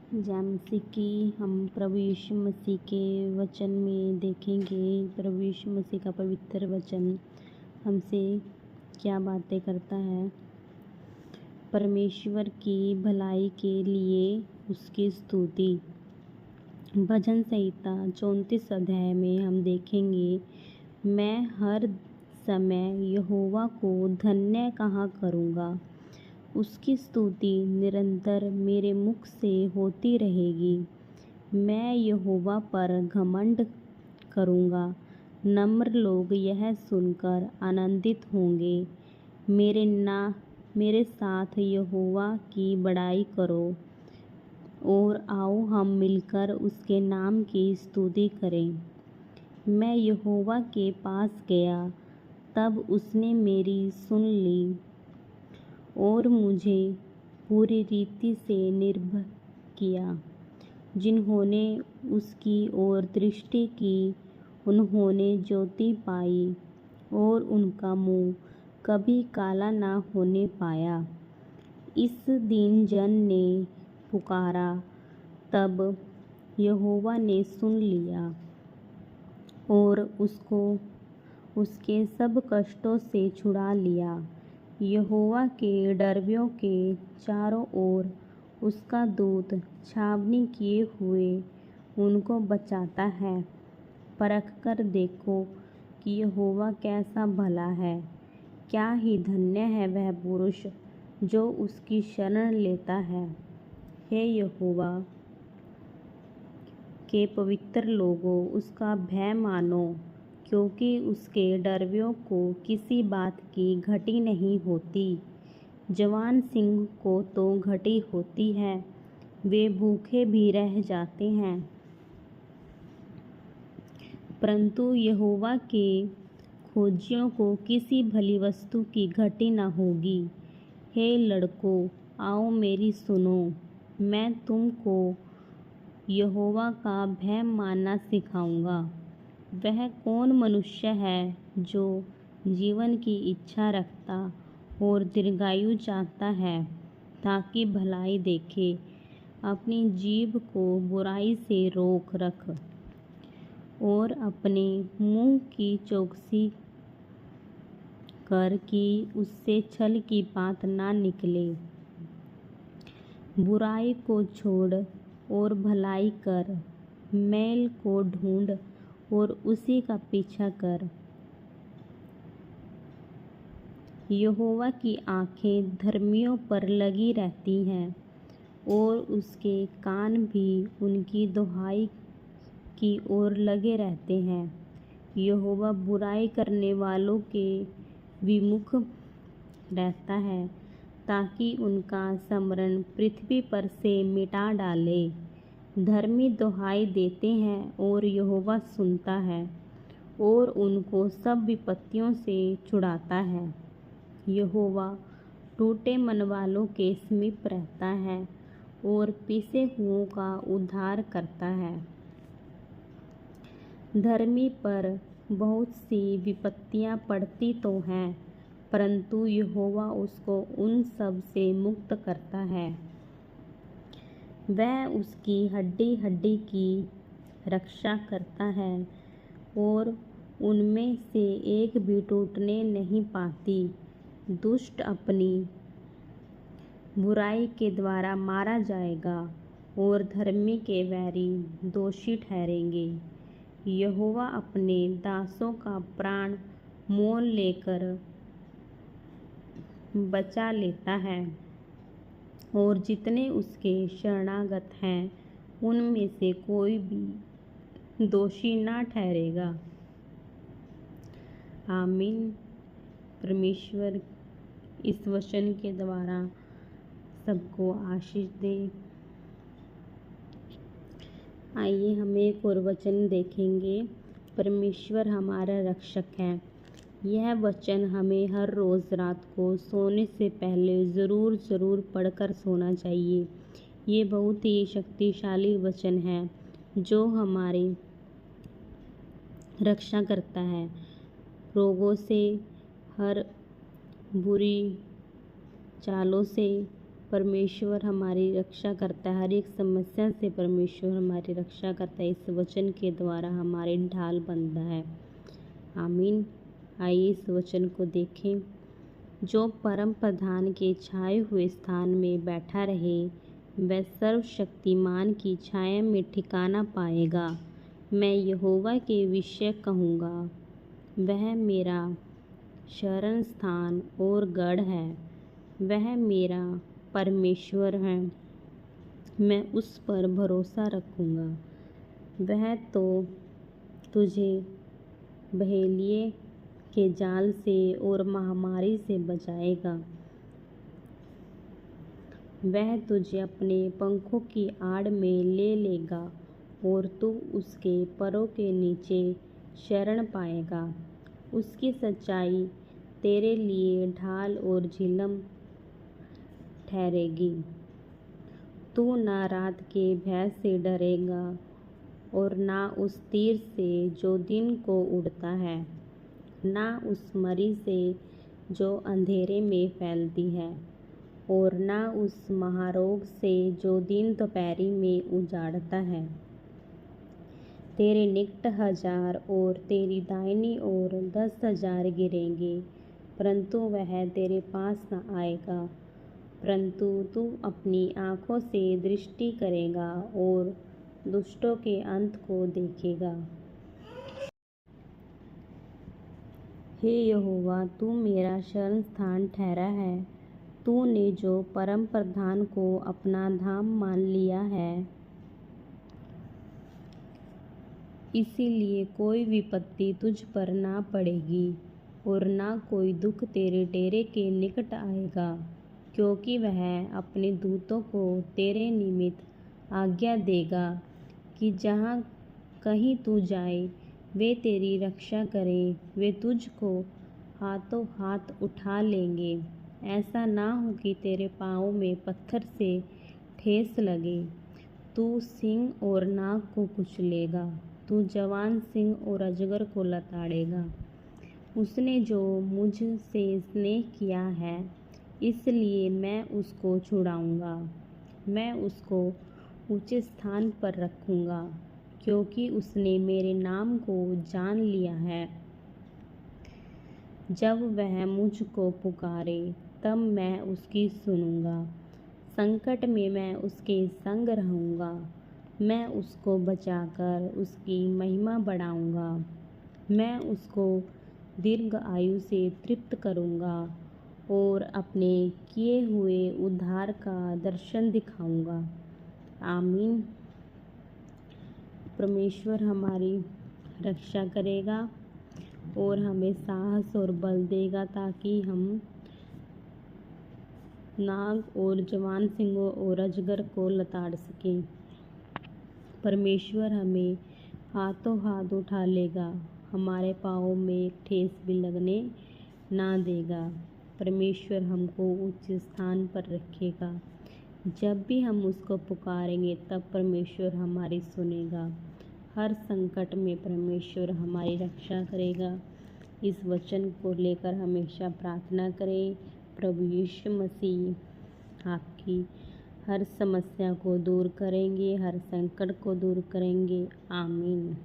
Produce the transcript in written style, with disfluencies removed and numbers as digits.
जैसे कि हम प्रभु यीशु मसीह के वचन में देखेंगे, प्रभु यीशु मसीह का पवित्र वचन हमसे क्या बातें करता है। परमेश्वर की भलाई के लिए उसकी स्तुति। भजन संहिता 34 अध्याय में हम देखेंगे, मैं हर समय यहोवा को धन्य कहा करूँगा। उसकी स्तुति निरंतर मेरे मुख से होती रहेगी। मैं यहोवा पर घमंड करूँगा। नम्र लोग यह सुनकर आनंदित होंगे। मेरे साथ यहोवा की बड़ाई करो और आओ हम मिलकर उसके नाम की स्तुति करें। मैं यहोवा के पास गया, तब उसने मेरी सुन ली और मुझे पूरी रीति से निर्भय किया। जिन्होंने उसकी ओर दृष्टि की, उन्होंने ज्योति पाई और उनका मुँह कभी काला ना होने पाया। इस दिन जन ने पुकारा, तब यहोवा ने सुन लिया और उसको उसके सब कष्टों से छुड़ा लिया। यहोवा के डरवों के चारों ओर उसका दूत छावनी किए हुए उनको बचाता है। परख कर देखो कि यहोवा कैसा भला है। क्या ही धन्य है वह पुरुष जो उसकी शरण लेता है। हे यहोवा के पवित्र लोगों, उसका भय मानो, क्योंकि उसके डरवों को किसी बात की घटी नहीं होती। जवान सिंह को तो घटी होती है, वे भूखे भी रह जाते हैं, परंतु यहोवा के खोजियों को किसी भली वस्तु की घटी न होगी। हे लड़कों, आओ मेरी सुनो, मैं तुमको यहोवा का भय मानना सिखाऊंगा। वह कौन मनुष्य है जो जीवन की इच्छा रखता और दीर्घायु चाहता है, ताकि भलाई देखे। अपनी जीभ को बुराई से रोक रख और अपने मुंह की चौकसी कर कि उससे छल की बात ना निकले। बुराई को छोड़ और भलाई कर, मैल को ढूंढ और उसी का पीछा कर। यहोवा की आंखें धर्मियों पर लगी रहती हैं और उसके कान भी उनकी दुहाई की ओर लगे रहते हैं। यहोवा बुराई करने वालों के विमुख रहता है, ताकि उनका स्मरण पृथ्वी पर से मिटा डाले। धर्मी दुहाई देते हैं और यहोवा सुनता है और उनको सब विपत्तियों से छुड़ाता है। यहोवा टूटे मन वालों के समीप रहता है और पिसे हुओं का उद्धार करता है। धर्मी पर बहुत सी विपत्तियां पड़ती तो हैं, परंतु यहोवा उसको उन सब से मुक्त करता है। वह उसकी हड्डी हड्डी की रक्षा करता है और उनमें से एक भी टूटने नहीं पाती। दुष्ट अपनी बुराई के द्वारा मारा जाएगा और धर्मी के वैरी दोषी ठहरेंगे। यहोवा अपने दासों का प्राण मोल लेकर बचा लेता है और जितने उसके शरणागत हैं, उनमें से कोई भी दोषी ना ठहरेगा। आमीन। परमेश्वर इस वचन के द्वारा सबको आशीष दे। आइए हम एक और वचन देखेंगे। परमेश्वर हमारा रक्षक है। यह वचन हमें हर रोज़ रात को सोने से पहले ज़रूर पढ़कर सोना चाहिए। ये बहुत ही शक्तिशाली वचन है जो हमारी रक्षा करता है रोगों से, हर बुरी चालों से परमेश्वर हमारी रक्षा करता है। हर एक समस्या से परमेश्वर हमारी रक्षा करता है। इस वचन के द्वारा हमारी ढाल बनता है। आमीन। आइए इस वचन को देखें। जो परम प्रधान के छाए हुए स्थान में बैठा रहे, वह सर्वशक्तिमान की छाया में ठिकाना पाएगा। मैं यहोवा के विषय कहूँगा, वह मेरा शरण स्थान और गढ़ है। वह मेरा परमेश्वर है, मैं उस पर भरोसा रखूँगा। वह तो तुझे बहेलिए के जाल से और महामारी से बचाएगा। वह तुझे अपने पंखों की आड़ में ले लेगा और तू उसके परों के नीचे शरण पाएगा। उसकी सच्चाई तेरे लिए ढाल और झिलम ठहरेगी। तू ना रात के भय से डरेगा और ना उस तीर से जो दिन को उड़ता है, ना उस मरी से जो अंधेरे में फैलती है, और ना उस महारोग से जो दिन दोपहरी में उजाड़ता है। तेरे निकट 1000 और तेरी दाहिनी ओर 10,000 गिरेंगे, परंतु वह तेरे पास न आएगा। परंतु तू अपनी आँखों से दृष्टि करेगा और दुष्टों के अंत को देखेगा। हे यहोवा, तू मेरा शरण स्थान ठहरा है। तूने जो परम प्रधान को अपना धाम मान लिया है, इसीलिए कोई विपत्ति तुझ पर ना पड़ेगी और ना कोई दुख तेरे डेरे के निकट आएगा, क्योंकि वह अपने दूतों को तेरे निमित्त आज्ञा देगा कि जहाँ कहीं तू जाए वे तेरी रक्षा करें। वे तुझको हाथों हाथ उठा लेंगे, ऐसा ना हो कि तेरे पाँव में पत्थर से ठेस लगे। तू सिंह और नाग को कुचलेगा, तू जवान सिंह और अजगर को लताड़ेगा। उसने जो मुझसे स्नेह किया है, इसलिए मैं उसको छुड़ाऊँगा। मैं उसको ऊँचे स्थान पर रखूँगा, क्योंकि उसने मेरे नाम को जान लिया है। जब वह मुझको पुकारे, तब मैं उसकी सुनूँगा। संकट में मैं उसके संग रहूँगा। मैं उसको बचाकर उसकी महिमा बढ़ाऊँगा। मैं उसको दीर्घ आयु से तृप्त करूँगा और अपने किए हुए उद्धार का दर्शन दिखाऊँगा। आमीन। परमेश्वर हमारी रक्षा करेगा और हमें साहस और बल देगा, ताकि हम नाग और जवान सिंहों और अजगर को लताड़ सकें। परमेश्वर हमें हाथों हाथ उठा लेगा, हमारे पाँवों में एक ठेस भी लगने ना देगा। परमेश्वर हमको उच्च स्थान पर रखेगा। जब भी हम उसको पुकारेंगे, तब परमेश्वर हमारी सुनेगा। हर संकट में परमेश्वर हमारी रक्षा करेगा। इस वचन को लेकर हमेशा प्रार्थना करें। प्रभु यीशु मसीह आपकी हर समस्या को दूर करेंगे, हर संकट को दूर करेंगे। आमीन।